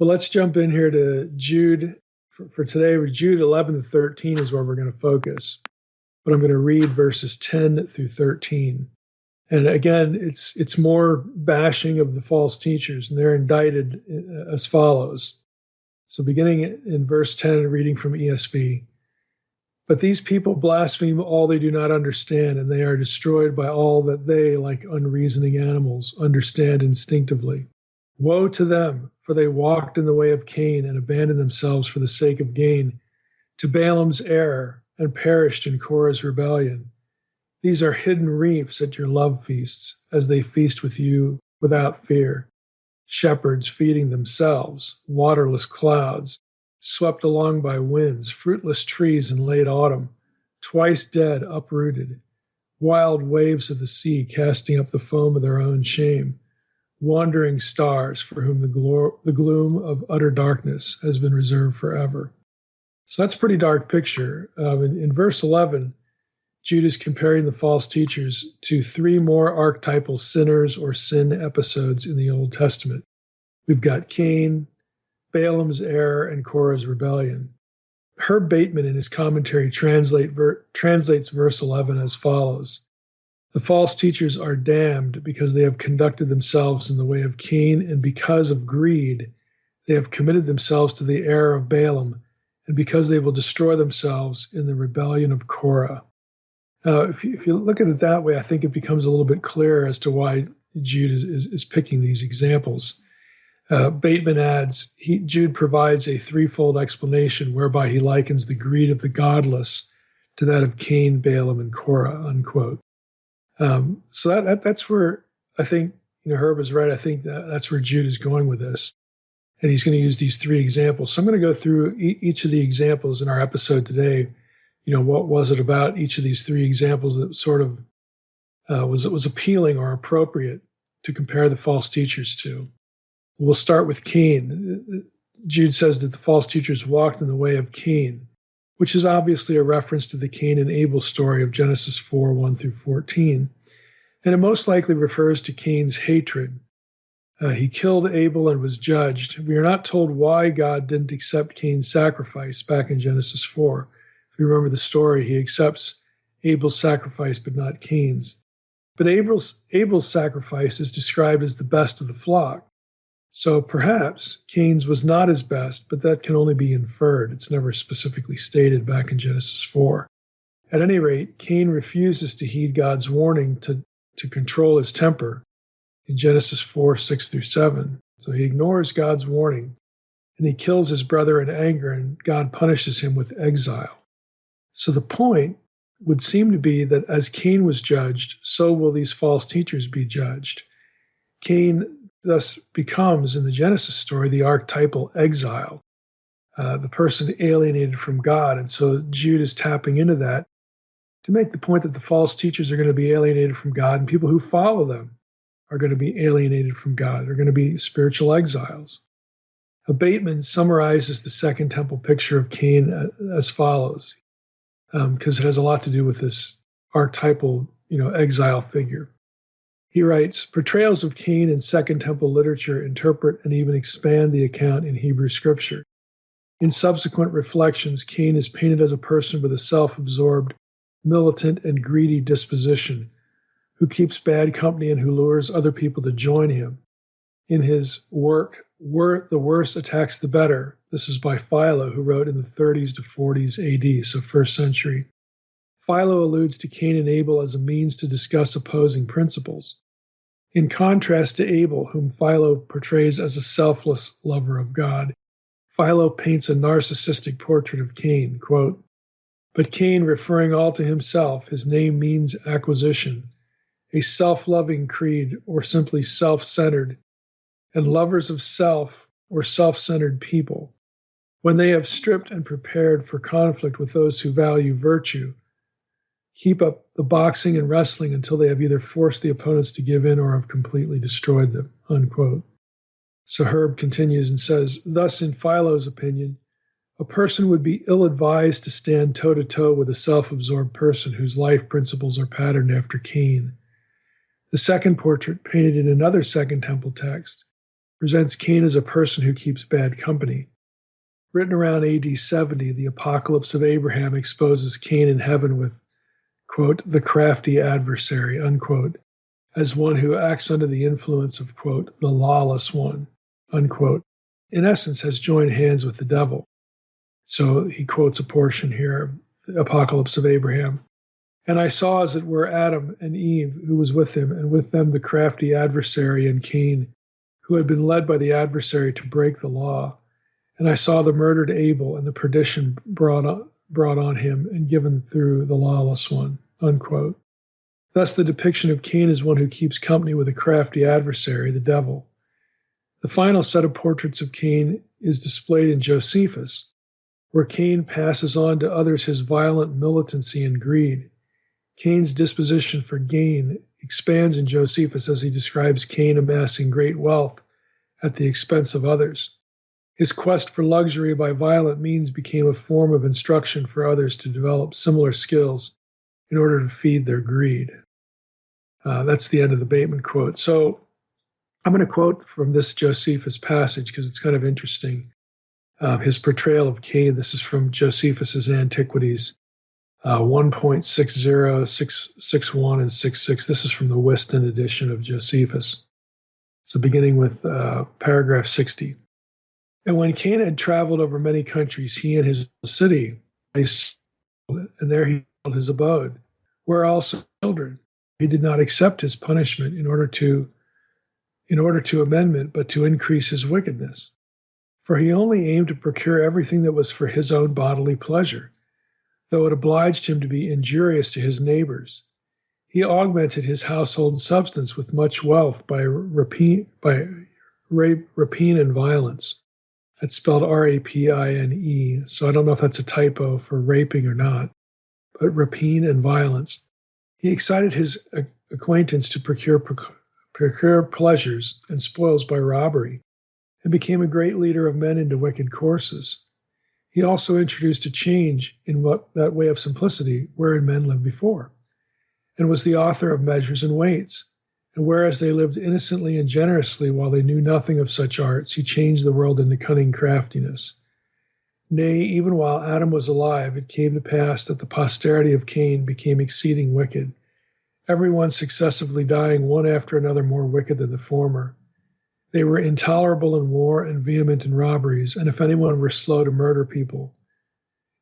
Well, let's jump in here to Jude. For today, Jude 11 to 13 is where we're going to focus. But I'm going to read verses 10 through 13. And again, it's more bashing of the false teachers, and they're indicted as follows. So beginning in verse 10, reading from ESV. But these people blaspheme all they do not understand, and they are destroyed by all that they, like unreasoning animals, understand instinctively. Woe to them, for they walked in the way of Cain and abandoned themselves for the sake of gain to Balaam's error and perished in Korah's rebellion. These are hidden reefs at your love feasts, as they feast with you without fear. Shepherds feeding themselves, waterless clouds, swept along by winds, fruitless trees in late autumn, twice dead, uprooted, wild waves of the sea casting up the foam of their own shame, wandering stars for whom the gloom of utter darkness has been reserved forever. So that's a pretty dark picture. In verse 11, Jude is comparing the false teachers to three more archetypal sinners or sin episodes in the Old Testament. We've got Cain, Balaam's error, and Korah's rebellion. Herb Bateman in his commentary translates verse 11 as follows. The false teachers are damned because they have conducted themselves in the way of Cain, and because of greed, they have committed themselves to the error of Balaam, and because they will destroy themselves in the rebellion of Korah. Now, if you look at it that way, I think it becomes a little bit clearer as to why Jude is picking these examples. Bateman adds, Jude provides a threefold explanation whereby he likens the greed of the godless to that of Cain, Balaam, and Korah, unquote. So that's where I think, Herb is right. I think that's where Jude is going with this. And he's going to use these three examples. So I'm going to go through each of the examples in our episode today. What was it about each of these three examples that sort of was appealing or appropriate to compare the false teachers to? We'll start with Cain. Jude says that the false teachers walked in the way of Cain, which is obviously a reference to the Cain and Abel story of Genesis 4, 1 through 14. And it most likely refers to Cain's hatred. He killed Abel and was judged. We are not told why God didn't accept Cain's sacrifice back in Genesis 4. If you remember the story, he accepts Abel's sacrifice, but not Cain's. But Abel's sacrifice is described as the best of the flock. So perhaps Cain's was not his best, but that can only be inferred. It's never specifically stated back in Genesis 4. At any rate, Cain refuses to heed God's warning to control his temper in Genesis 4, 6 through 7. So he ignores God's warning, and he kills his brother in anger, and God punishes him with exile. So the point would seem to be that as Cain was judged, so will these false teachers be judged. Cain thus becomes, in the Genesis story, the archetypal exile, the person alienated from God. And so Jude is tapping into that to make the point that the false teachers are going to be alienated from God, and people who follow them are going to be alienated from God. They're going to be spiritual exiles. Bateman summarizes the Second Temple picture of Cain as follows, because it has a lot to do with this archetypal, exile figure. He writes, portrayals of Cain in Second Temple literature interpret and even expand the account in Hebrew scripture. In subsequent reflections, Cain is painted as a person with a self-absorbed, militant, and greedy disposition, who keeps bad company and who lures other people to join him. In his work, The Worse Attacks the Better, this is by Philo, who wrote in the 30s to 40s AD, so first century. Philo alludes to Cain and Abel as a means to discuss opposing principles. In contrast to Abel, whom Philo portrays as a selfless lover of God, Philo paints a narcissistic portrait of Cain, quote, but Cain, referring all to himself, his name means acquisition, a self-loving creed, or simply self-centered, and lovers of self or self-centered people. When they have stripped and prepared for conflict with those who value virtue, keep up the boxing and wrestling until they have either forced the opponents to give in or have completely destroyed them, unquote. So Herb continues and says, thus, in Philo's opinion, a person would be ill-advised to stand toe-to-toe with a self-absorbed person whose life principles are patterned after Cain. The second portrait, painted in another Second Temple text, presents Cain as a person who keeps bad company. Written around AD 70, the Apocalypse of Abraham exposes Cain in heaven with, quote, the crafty adversary, unquote, as one who acts under the influence of, quote, the lawless one, unquote, in essence has joined hands with the devil. So he quotes a portion here, the Apocalypse of Abraham. And I saw, as it were, Adam and Eve, who was with him, and with them the crafty adversary and Cain, who had been led by the adversary to break the law. And I saw the murdered Abel and the perdition brought on him and given through the lawless one, unquote. Thus the depiction of Cain as one who keeps company with a crafty adversary, the devil. The final set of portraits of Cain is displayed in Josephus, where Cain passes on to others his violent militancy and greed. Cain's disposition for gain expands in Josephus as he describes Cain amassing great wealth at the expense of others. His quest for luxury by violent means became a form of instruction for others to develop similar skills in order to feed their greed. That's the end of the Bateman quote. So I'm going to quote from this Josephus passage because it's kind of interesting. His portrayal of Cain, this is from Josephus's Antiquities, 1.60, 661, and 66. This is from the Whiston edition of Josephus. So beginning with paragraph 60. And when Cain had traveled over many countries, he and his city, and there he held his abode, where also children. He did not accept his punishment in order to amendment, but to increase his wickedness. For he only aimed to procure everything that was for his own bodily pleasure, though it obliged him to be injurious to his neighbors. He augmented his household substance with much wealth by rapine and violence. That's spelled R-A-P-I-N-E, so I don't know if that's a typo for raping or not, but rapine and violence. He excited his acquaintance to procure pleasures and spoils by robbery, and became a great leader of men into wicked courses. He also introduced a change in that way of simplicity wherein men lived before, and was the author of measures and weights. And whereas they lived innocently and generously while they knew nothing of such arts, he changed the world into cunning craftiness. Nay, even while Adam was alive, it came to pass that the posterity of Cain became exceeding wicked, every one successively dying one after another more wicked than the former. They were intolerable in war and vehement in robberies, and if anyone were slow to murder people,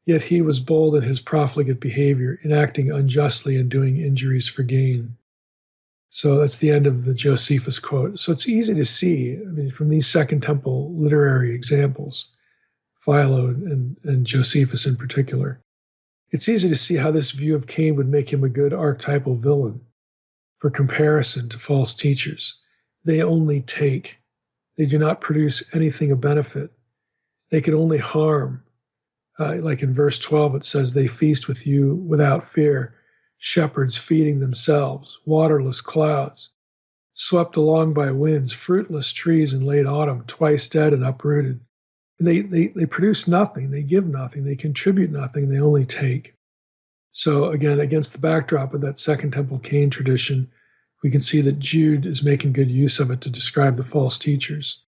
yet he was bold in his profligate behavior, in acting unjustly and doing injuries for gain. So that's the end of the Josephus quote. So it's easy to see, from these Second Temple literary examples, Philo and Josephus in particular, it's easy to see how this view of Cain would make him a good archetypal villain for comparison to false teachers. They only take. They do not produce anything of benefit. They can only harm. Like in verse 12, it says, they feast with you without fear, shepherds feeding themselves, waterless clouds, swept along by winds, fruitless trees in late autumn, twice dead and uprooted. And they produce nothing, they give nothing, they contribute nothing, they only take. So again, against the backdrop of that Second Temple Cain tradition, we can see that Jude is making good use of it to describe the false teachers.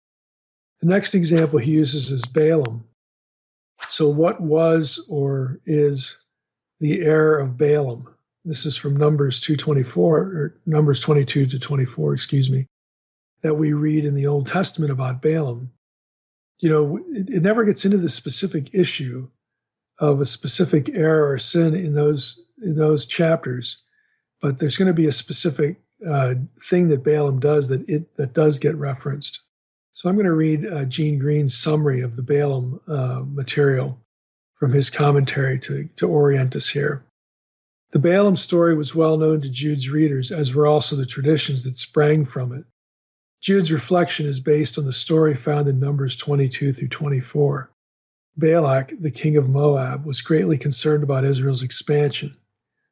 The next example he uses is Balaam. So what was or is the error of Balaam? This is from Numbers 22 to 24, that we read in the Old Testament about Balaam. It never gets into the specific issue of a specific error or sin in those chapters, but there's going to be a specific thing that Balaam does that does get referenced. So I'm going to read Gene Green's summary of the Balaam material from his commentary to orient us here. The Balaam story was well known to Jude's readers, as were also the traditions that sprang from it. Jude's reflection is based on the story found in Numbers 22 through 24. Balak, the king of Moab, was greatly concerned about Israel's expansion.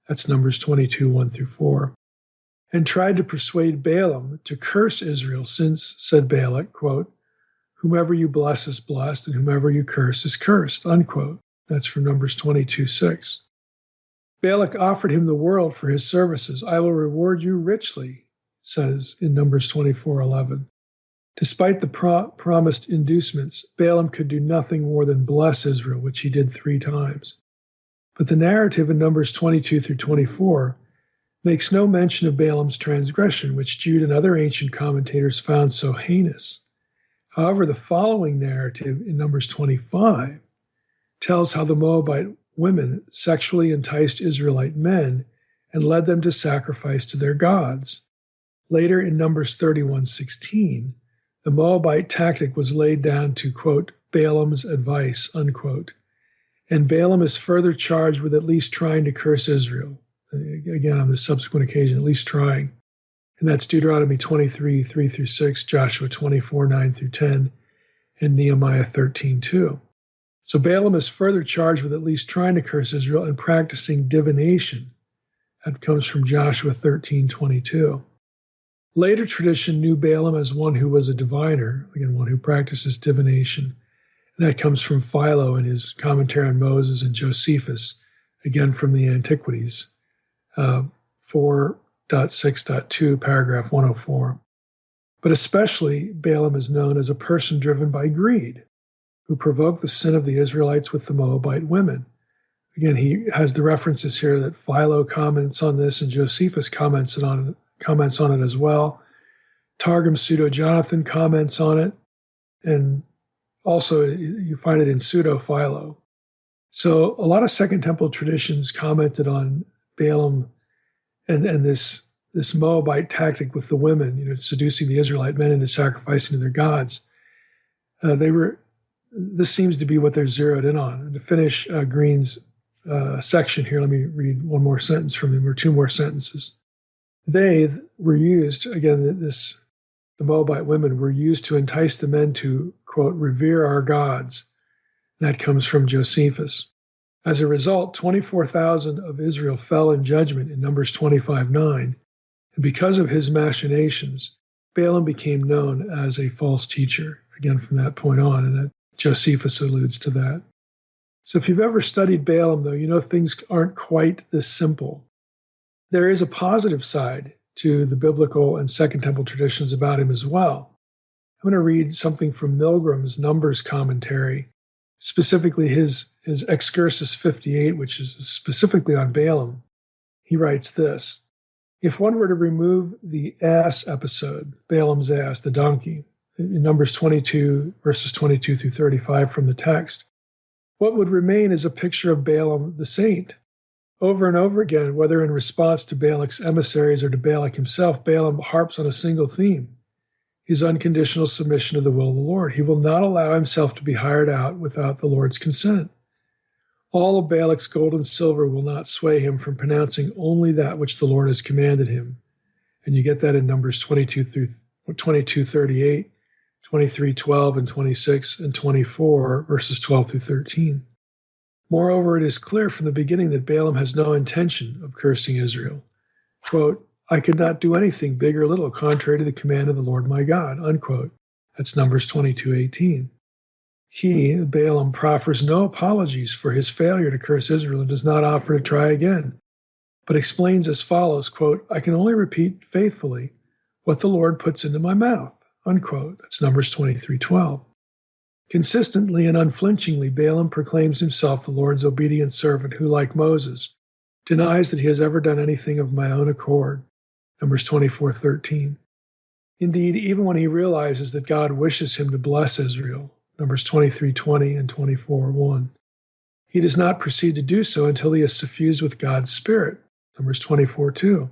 That's Numbers 22, 1 through 4. And tried to persuade Balaam to curse Israel, since, said Balak, quote, whomever you bless is blessed, and whomever you curse is cursed, unquote. That's from Numbers 22, 6. Balak offered him the world for his services. I will reward you richly, says in Numbers 24:11. Despite the promised inducements, Balaam could do nothing more than bless Israel, which he did 3 times. But the narrative in Numbers 22 through 24 makes no mention of Balaam's transgression, which Jude and other ancient commentators found so heinous. However, the following narrative in Numbers 25 tells how the Moabite women sexually enticed Israelite men and led them to sacrifice to their gods. Later in Numbers 31:16, the Moabite tactic was laid down to, quote, Balaam's advice, unquote. And Balaam is further charged with at least trying to curse Israel. Again, on the subsequent occasion, at least trying. And that's Deuteronomy 23, 3 through 6, Joshua 24, 9 through 10, and Nehemiah 13:2. So Balaam is further charged with at least trying to curse Israel and practicing divination. That comes from Joshua 13:22. Later tradition knew Balaam as one who was a diviner, again, one who practices divination. And that comes from Philo in his commentary on Moses and Josephus, again from the Antiquities, 4.6.2, paragraph 104. But especially Balaam is known as a person driven by greed, who provoked the sin of the Israelites with the Moabite women. Again, he has the references here that Philo comments on this and Josephus comments on it as well. Targum Pseudo-Jonathan comments on it, and also you find it in Pseudo-Philo. So a lot of Second Temple traditions commented on Balaam and this Moabite tactic with the women, seducing the Israelite men into sacrificing to their gods. This seems to be what they're zeroed in on. And to finish Green's section here, let me read one more sentence from him, or 2 more sentences. They were used, again, the Moabite women were used to entice the men to, quote, revere our gods. And that comes from Josephus. As a result, 24,000 of Israel fell in judgment in Numbers 25:9. And because of his machinations, Balaam became known as a false teacher, again, from that point on. And Josephus alludes to that. So if you've ever studied Balaam, though, you know things aren't quite this simple. There is a positive side to the biblical and Second Temple traditions about him as well. I'm going to read something from Milgram's Numbers commentary, specifically his Excursus 58, which is specifically on Balaam. He writes this: if one were to remove the ass episode, Balaam's ass, the donkey, in Numbers 22, verses 22 through 35 from the text, what would remain is a picture of Balaam the saint. Over and over again, whether in response to Balak's emissaries or to Balak himself, Balaam harps on a single theme: his unconditional submission to the will of the Lord. He will not allow himself to be hired out without the Lord's consent. All of Balak's gold and silver will not sway him from pronouncing only that which the Lord has commanded him. And you get that in Numbers 22 through 22:38, 23:12, and 26, and 24, verses 12 through 13. Moreover, it is clear from the beginning that Balaam has no intention of cursing Israel. Quote, I could not do anything big or little contrary to the command of the Lord my God, unquote. That's Numbers 22:18. He, Balaam, proffers no apologies for his failure to curse Israel and does not offer to try again, but explains as follows, quote, I can only repeat faithfully what the Lord puts into my mouth, unquote. That's Numbers 23:12. Consistently and unflinchingly, Balaam proclaims himself the Lord's obedient servant who, like Moses, denies that he has ever done anything of my own accord. Numbers 24:13. Indeed, even when he realizes that God wishes him to bless Israel, Numbers 23:20 and 24:1, he does not proceed to do so until he is suffused with God's Spirit, Numbers 24:2.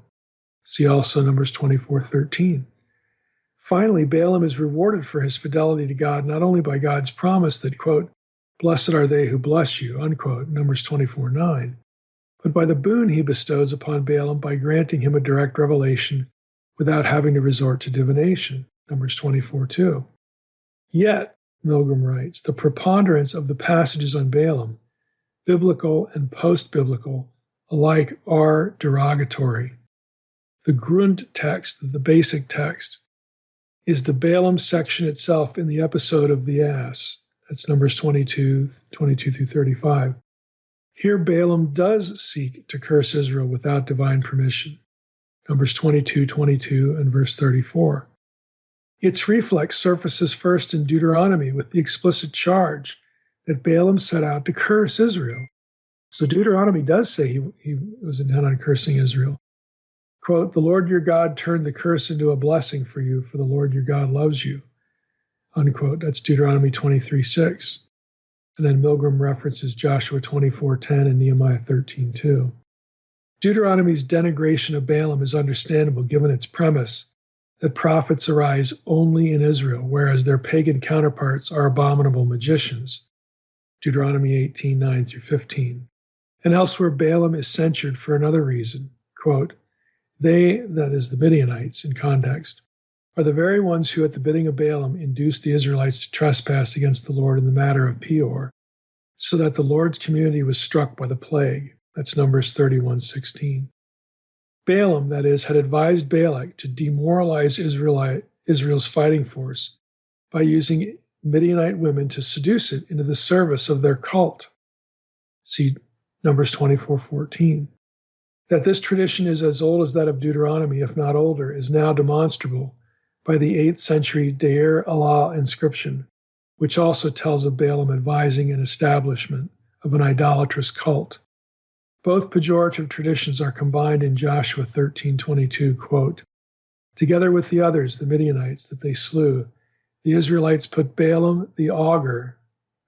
See also Numbers 24:13. Finally, Balaam is rewarded for his fidelity to God not only by God's promise that, quote, blessed are they who bless you, unquote, Numbers 24:9, but by the boon he bestows upon Balaam by granting him a direct revelation without having to resort to divination, Numbers 24:2. Yet, Milgram writes, the preponderance of the passages on Balaam, biblical and post-biblical, alike are derogatory. The Grund text, the basic text, is the Balaam section itself in the episode of the ass. That's Numbers 22 through 35. Here Balaam does seek to curse Israel without divine permission. Numbers 22:22 and verse 34. Its reflex surfaces first in Deuteronomy with the explicit charge that Balaam set out to curse Israel. So Deuteronomy does say he was intent on cursing Israel. Quote, "The Lord your God turned the curse into a blessing for you, for the Lord your God loves you." Unquote. That's Deuteronomy 23:6. And then Milgram references Joshua 24:10 and Nehemiah 13:2. Deuteronomy's denigration of Balaam is understandable given its premise that prophets arise only in Israel, whereas their pagan counterparts are abominable magicians. Deuteronomy 18:9-15. And elsewhere, Balaam is censured for another reason. Quote, "They," that is the Midianites in context, "are the very ones who at the bidding of Balaam induced the Israelites to trespass against the Lord in the matter of Peor, so that the Lord's community was struck by the plague." That's Numbers 31:16. Balaam, that is, had advised Balak to demoralize Israel's fighting force by using Midianite women to seduce it into the service of their cult. See Numbers 24:14. That this tradition is as old as that of Deuteronomy, if not older, is now demonstrable by the 8th century Deir Allah inscription, which also tells of Balaam advising an establishment of an idolatrous cult. Both pejorative traditions are combined in Joshua 13:22, quote, "Together with the others, the Midianites, that they slew, the Israelites put Balaam the augur,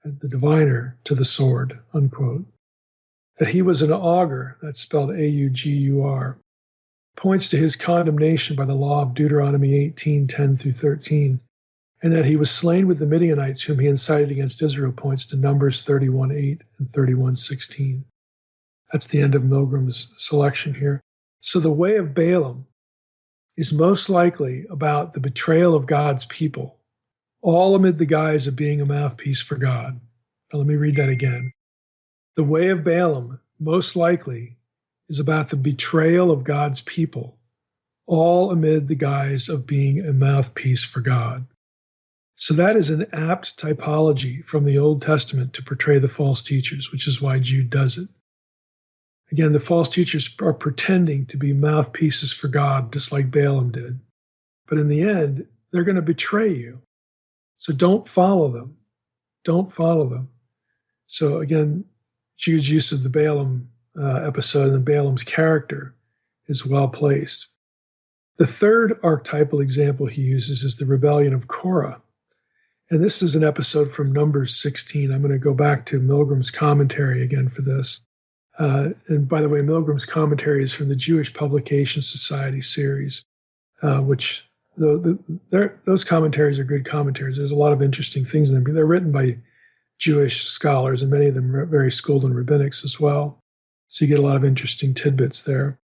the diviner, to the sword," unquote. That he was an augur, that's spelled A-U-G-U-R, points to his condemnation by the law of Deuteronomy 18:10-13, and that he was slain with the Midianites whom he incited against Israel points to Numbers 31:8 and 31:16. That's the end of Milgram's selection here. So the way of Balaam is most likely about the betrayal of God's people, all amid the guise of being a mouthpiece for God. Now let me read that again. The way of Balaam most likely is about the betrayal of God's people, all amid the guise of being a mouthpiece for God. So that is an apt typology from the Old Testament to portray the false teachers, which is why Jude does it. Again, the false teachers are pretending to be mouthpieces for God, just like Balaam did. But in the end, they're going to betray you. So don't follow them. Don't follow them. So again, Jude's use of the Balaam episode and Balaam's character is well placed. The third archetypal example he uses is the rebellion of Korah. And this is an episode from Numbers 16. I'm going to go back to Milgram's commentary again for this. And by the way, Milgram's commentary is from the Jewish Publication Society series, which those commentaries are good commentaries. There's a lot of interesting things in them. They're written by Jewish scholars, and many of them are very schooled in rabbinics as well. So you get a lot of interesting tidbits there.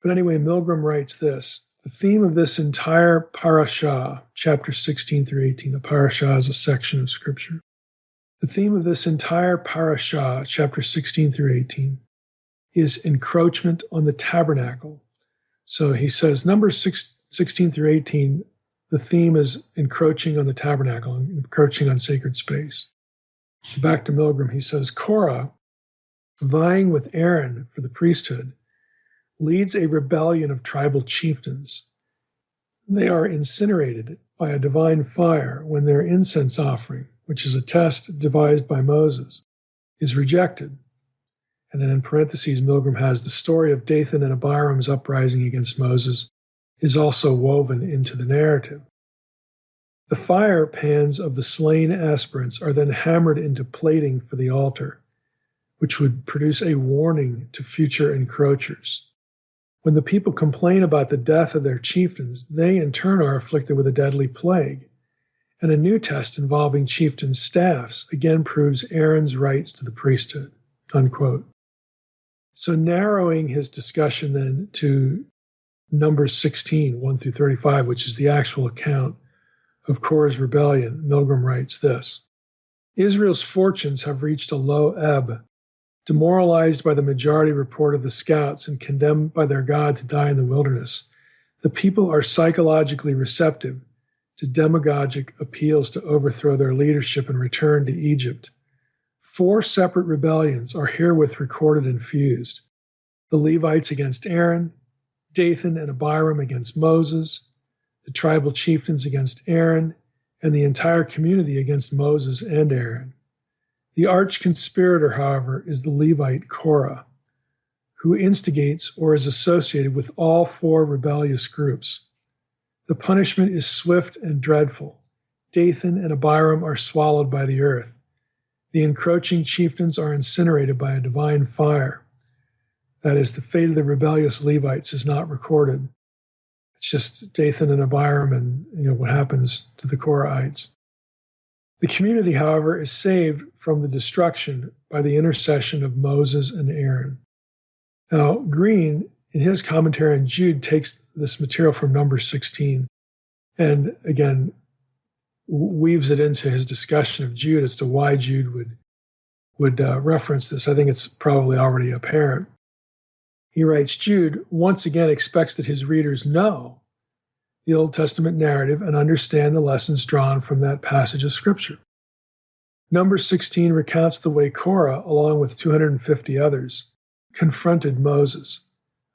But anyway, Milgram writes this: the theme of this entire parashah, chapters 16 through 18, the parashah is a section of scripture. The theme of this entire parashah, chapters 16 through 18, is encroachment on the tabernacle. So he says, Numbers 16 through 18, the theme is encroaching on the tabernacle, encroaching on sacred space. So back to Milgram, he says, Korah, vying with Aaron for the priesthood, leads a rebellion of tribal chieftains. They are incinerated by a divine fire when their incense offering, which is a test devised by Moses, is rejected. And then in parentheses, Milgram has the story of Dathan and Abiram's uprising against Moses is also woven into the narrative. The fire pans of the slain aspirants are then hammered into plating for the altar, which would produce a warning to future encroachers. When the people complain about the death of their chieftains, they in turn are afflicted with a deadly plague. And a new test involving chieftains' staffs again proves Aaron's rights to the priesthood, unquote. So narrowing his discussion then to Numbers 16, 1 through 35, which is the actual account of Korah's rebellion, Milgram writes this: Israel's fortunes have reached a low ebb. Demoralized by the majority report of the scouts and condemned by their God to die in the wilderness, the people are psychologically receptive to demagogic appeals to overthrow their leadership and return to Egypt. 4 separate rebellions are herewith recorded and fused: the Levites against Aaron, Dathan and Abiram against Moses, the tribal chieftains against Aaron, and the entire community against Moses and Aaron. The arch-conspirator, however, is the Levite Korah, who instigates or is associated with all four rebellious groups. The punishment is swift and dreadful. Dathan and Abiram are swallowed by the earth. The encroaching chieftains are incinerated by a divine fire. That is, the fate of the rebellious Levites is not recorded. It's just Dathan and Abiram and what happens to the Korahites. The community, however, is saved from the destruction by the intercession of Moses and Aaron. Now, Green, in his commentary on Jude, takes this material from Numbers 16 and, again, weaves it into his discussion of Jude as to why Jude would reference this. I think it's probably already apparent. He writes, Jude once again expects that his readers know the Old Testament narrative and understand the lessons drawn from that passage of Scripture. Numbers 16 recounts the way Korah, along with 250 others, confronted Moses,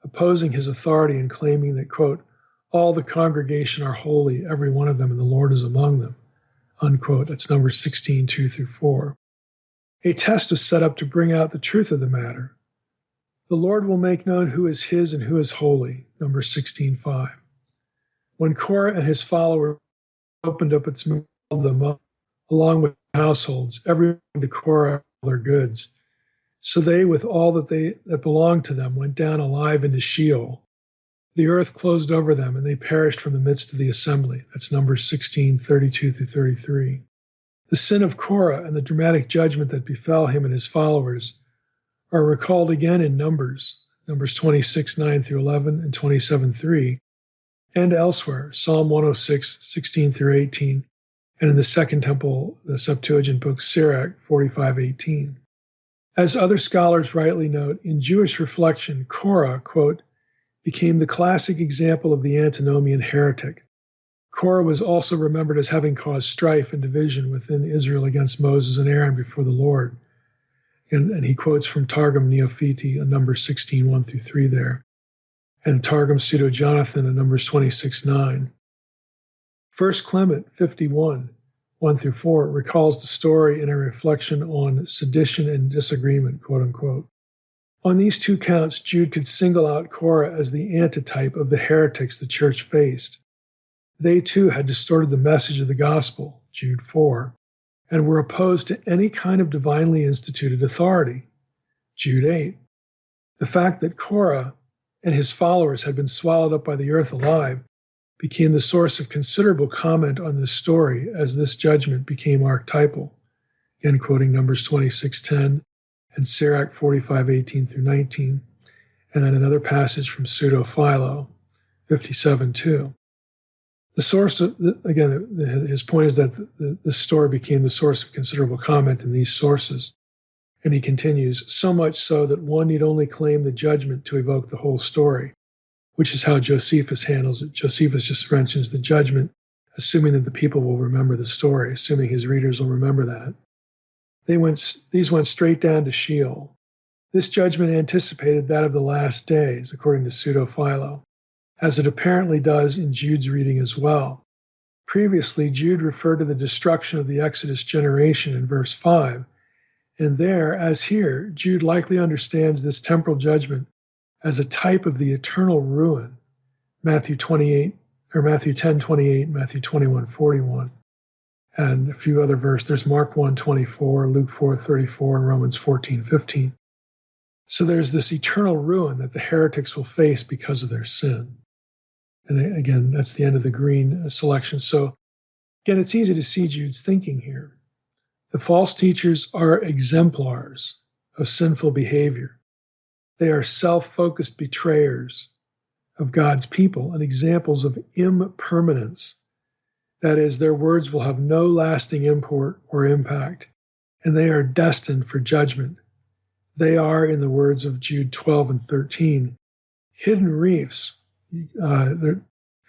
opposing his authority and claiming that, quote, all the congregation are holy, every one of them, and the Lord is among them, unquote. That's Numbers 16, 2-4. A test is set up to bring out the truth of the matter. The Lord will make known who is his and who is holy, Numbers 16:5. When Korah and his followers opened up its mouth, them up, along with households, everyone to Korah all their goods. So they, with all that belonged to them, went down alive into Sheol. The earth closed over them, and they perished from the midst of the assembly. That's Numbers 16, 32-33. The sin of Korah and the dramatic judgment that befell him and his followers are recalled again in Numbers 26, 9-11, and 27:3, and elsewhere, Psalm 106, 16-18, and in the Second Temple, the Septuagint book Sirach 45:18. As other scholars rightly note, in Jewish reflection, Korah, quote, became the classic example of the antinomian heretic. Korah was also remembered as having caused strife and division within Israel against Moses and Aaron before the Lord. And he quotes from Targum Neophiti on Numbers 16, 1-3 there, and Targum Pseudo-Jonathan on Numbers 26:9. First Clement 51, 1-4 recalls the story in a reflection on sedition and disagreement, quote unquote. On these two counts, Jude could single out Korah as the antitype of the heretics the church faced. They too had distorted the message of the gospel, Jude 4, and were opposed to any kind of divinely instituted authority, Jude 8. The fact that Korah and his followers had been swallowed up by the earth alive became the source of considerable comment on this story as this judgment became archetypal, again quoting Numbers 26:10 and Sirach 45:18-19, and then another passage from Pseudo-Philo 57:2. The source of, his point is that the story became the source of considerable comment in these sources. And he continues, so much so that one need only claim the judgment to evoke the whole story, which is how Josephus handles it. Josephus just mentions the judgment, assuming that the people will remember the story, assuming his readers will remember that. These went straight down to Sheol. This judgment anticipated that of the last days, according to Pseudo-Philo, as it apparently does in Jude's reading as well. Previously, Jude referred to the destruction of the Exodus generation in verse 5, and there, as here, Jude likely understands this temporal judgment as a type of the eternal ruin, Matthew 10:28, Matthew 21:41, and a few other verses. There's Mark 1:24, Luke 4:34, and Romans 14:15. So there's this eternal ruin that the heretics will face because of their sin. And again, that's the end of the Green selection. So again, it's easy to see Jude's thinking here. The false teachers are exemplars of sinful behavior. They are self-focused betrayers of God's people and examples of impermanence. That is, their words will have no lasting import or impact, and they are destined for judgment. They are, in the words of Jude 12 and 13, hidden reefs. If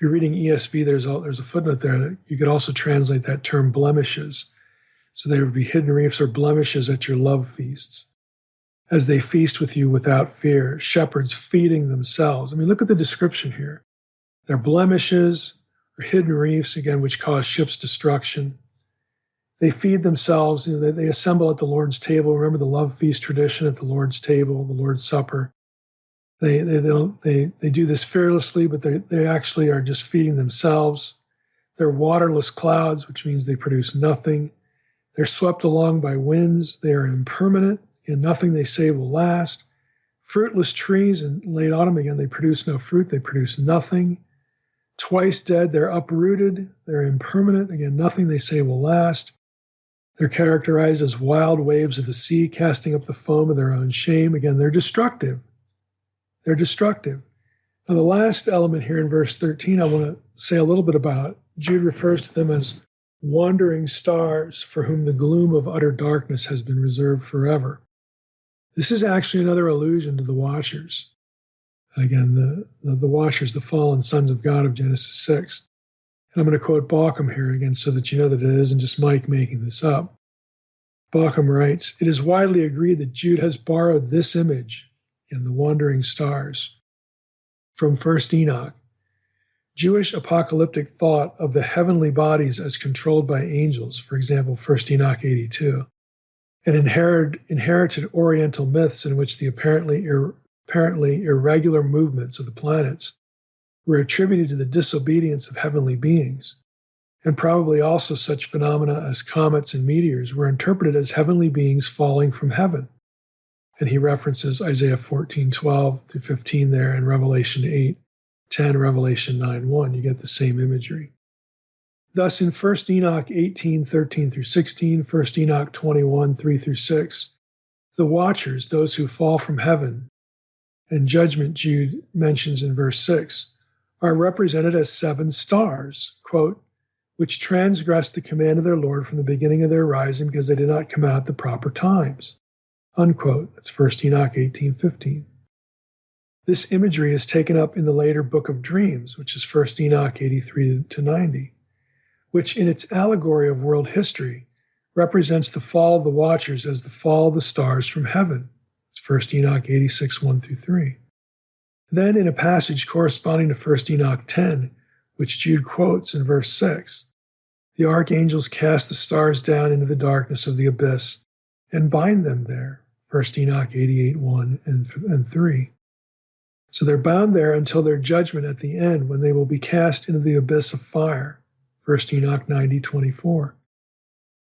you're reading ESV, there's a footnote there that you could also translate that term blemishes. So there would be hidden reefs or blemishes at your love feasts, as they feast with you without fear, shepherds feeding themselves. I mean, look at the description here. They're blemishes, or hidden reefs, again, which cause ships' destruction. They feed themselves, they assemble at the Lord's table. Remember the love feast tradition at the Lord's table, the Lord's Supper. They do this fearlessly, but they actually are just feeding themselves. They're waterless clouds, which means they produce nothing. They're swept along by winds. They are impermanent, and nothing they say will last. Fruitless trees in late autumn, again, they produce no fruit. They produce nothing. Twice dead, they're uprooted. They're impermanent. Again, nothing they say will last. They're characterized as wild waves of the sea, casting up the foam of their own shame. Again, they're destructive. They're destructive. Now, the last element here in verse 13 I want to say a little bit about. Jude refers to them as wandering stars for whom the gloom of utter darkness has been reserved forever. This is actually another allusion to the Watchers. Again, the Watchers, the fallen sons of God of Genesis 6. And I'm going to quote Balaam here again so that you know that it isn't just Mike making this up. Balaam writes, "It is widely agreed that Jude has borrowed this image in the wandering stars from 1 Enoch. Jewish apocalyptic thought of the heavenly bodies as controlled by angels, for example, 1 Enoch 82, and inherited Oriental myths in which the apparently irregular movements of the planets were attributed to the disobedience of heavenly beings, and probably also such phenomena as comets and meteors were interpreted as heavenly beings falling from heaven." And he references Isaiah 14:12 through 15 there, and Revelation 8:10, Revelation 9:1. You get the same imagery. Thus, in 1 Enoch 18:13 through 16, 1 Enoch 21:3 through 6, the Watchers, those who fall from heaven, and judgment Jude mentions in verse 6, are represented as 7 stars, quote, which transgressed the command of their Lord from the beginning of their rising because they did not come out at the proper times, unquote. That's 1 Enoch 18:15. This imagery is taken up in the later Book of Dreams, which is 1 Enoch 83-90, which in its allegory of world history represents the fall of the Watchers as the fall of the stars from heaven. It's 1 Enoch 86:1 through 3. Then in a passage corresponding to 1 Enoch 10, which Jude quotes in verse 6, the archangels cast the stars down into the darkness of the abyss and bind them there, 1 Enoch 88:1 and 3. So they're bound there until their judgment at the end, when they will be cast into the abyss of fire, 1 Enoch 90:24.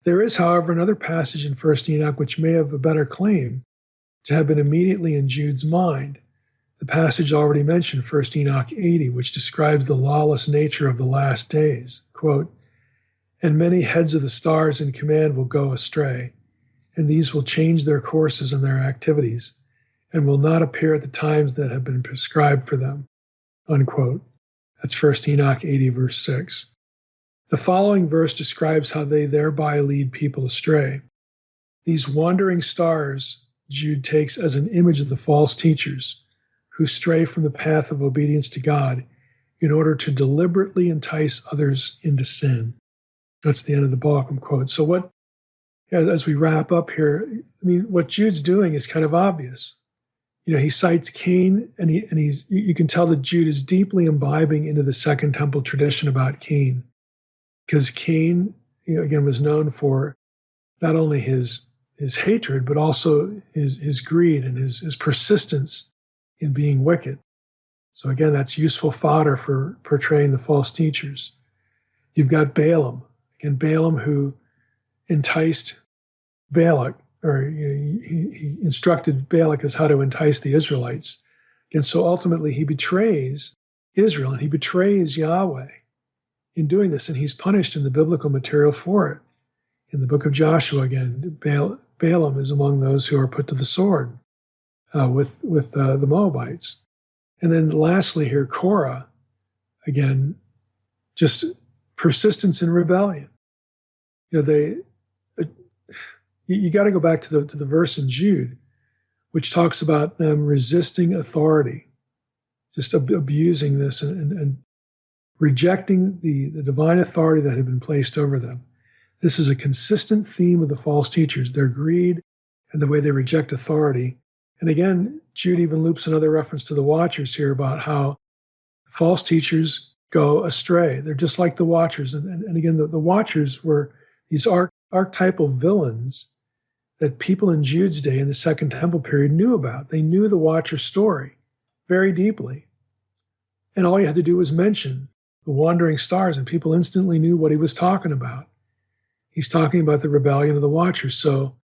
There is, however, another passage in 1 Enoch which may have a better claim to have been immediately in Jude's mind. The passage already mentioned, 1 Enoch 80, which describes the lawless nature of the last days. Quote, "And many heads of the stars in command will go astray, and these will change their courses and their activities, and will not appear at the times that have been prescribed for them." Unquote. That's 1 Enoch 80, verse 6. The following verse describes how they thereby lead people astray. These wandering stars Jude takes as an image of the false teachers who stray from the path of obedience to God in order to deliberately entice others into sin. That's the end of the Balaam quote. So as we wrap up here, what Jude's doing is kind of obvious. He cites Cain, and you can tell that Jude is deeply imbibing into the Second Temple tradition about Cain, because Cain, again, was known for not only his hatred, but also his greed and his persistence in being wicked. So again, that's useful fodder for portraying the false teachers. You've got Balaam, Balaam who enticed Balak, or he instructed Balak as how to entice the Israelites. And so ultimately he betrays Israel, and he betrays Yahweh in doing this, and he's punished in the biblical material for it. In the book of Joshua, again, Balaam is among those who are put to the sword with the Moabites. And then lastly here, Korah, again, just persistence in rebellion. You got to go back to the verse in Jude, which talks about them resisting authority, just abusing this and rejecting the divine authority that had been placed over them. This is a consistent theme of the false teachers, their greed and the way they reject authority. And again, Jude even loops another reference to the Watchers here about how false teachers go astray. They're just like the Watchers. And again, the Watchers were these archetypal villains that people in Jude's day in the Second Temple period knew about. They knew the Watcher story very deeply. And all you had to do was mention the wandering stars, and people instantly knew what he was talking about. He's talking about the rebellion of the Watchers. So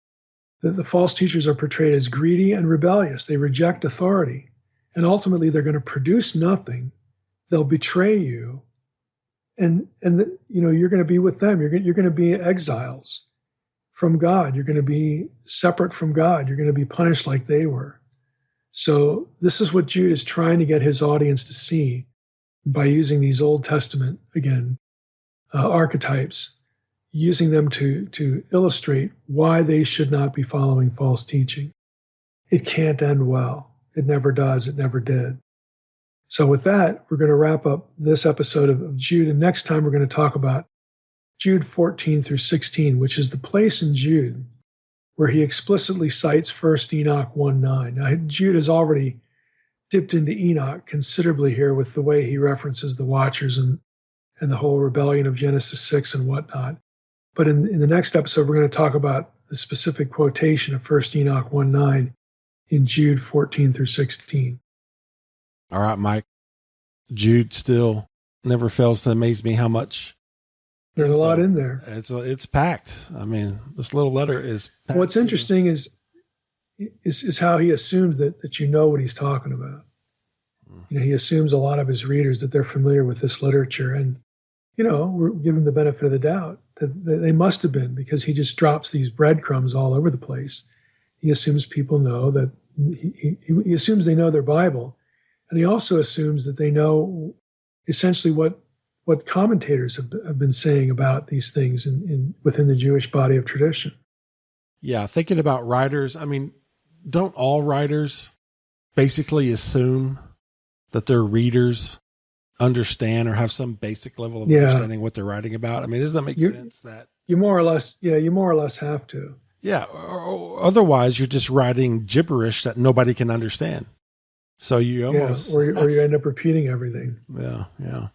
the false teachers are portrayed as greedy and rebellious. They reject authority. And ultimately, they're going to produce nothing. They'll betray you. And you're going to be with them. You're going to be exiles from God. You're going to be separate from God. You're going to be punished like they were. So this is what Jude is trying to get his audience to see by using these Old Testament, again, archetypes, using them to illustrate why they should not be following false teaching. It can't end well. It never does. It never did. So with that, we're going to wrap up this episode of Jude. And next time, we're going to talk about Jude 14 through 16, which is the place in Jude where he explicitly cites 1 Enoch 1:9. Now, Jude has already dipped into Enoch considerably here with the way he references the Watchers and the whole rebellion of Genesis 6 and whatnot. But in the next episode, we're going to talk about the specific quotation of 1 Enoch 1:9 in Jude 14 through 16. All right, Mike. Jude still never fails to amaze me how much. There's a lot in there. It's packed. I mean, this little letter is packed. What's interesting is how he assumes that you know what he's talking about. He assumes a lot of his readers that they're familiar with this literature, and we're giving the benefit of the doubt that they must have been, because he just drops these breadcrumbs all over the place. He assumes people know that he assumes they know their Bible, and he also assumes that they know essentially what commentators have been saying about these things within the Jewish body of tradition. Yeah, thinking about writers, I mean, don't all writers basically assume that their readers understand or have some basic level of understanding what they're writing about? I mean, does that make sense? That you more or less have to. Yeah, or otherwise you're just writing gibberish that nobody can understand. So you almost or you end up repeating everything. Yeah.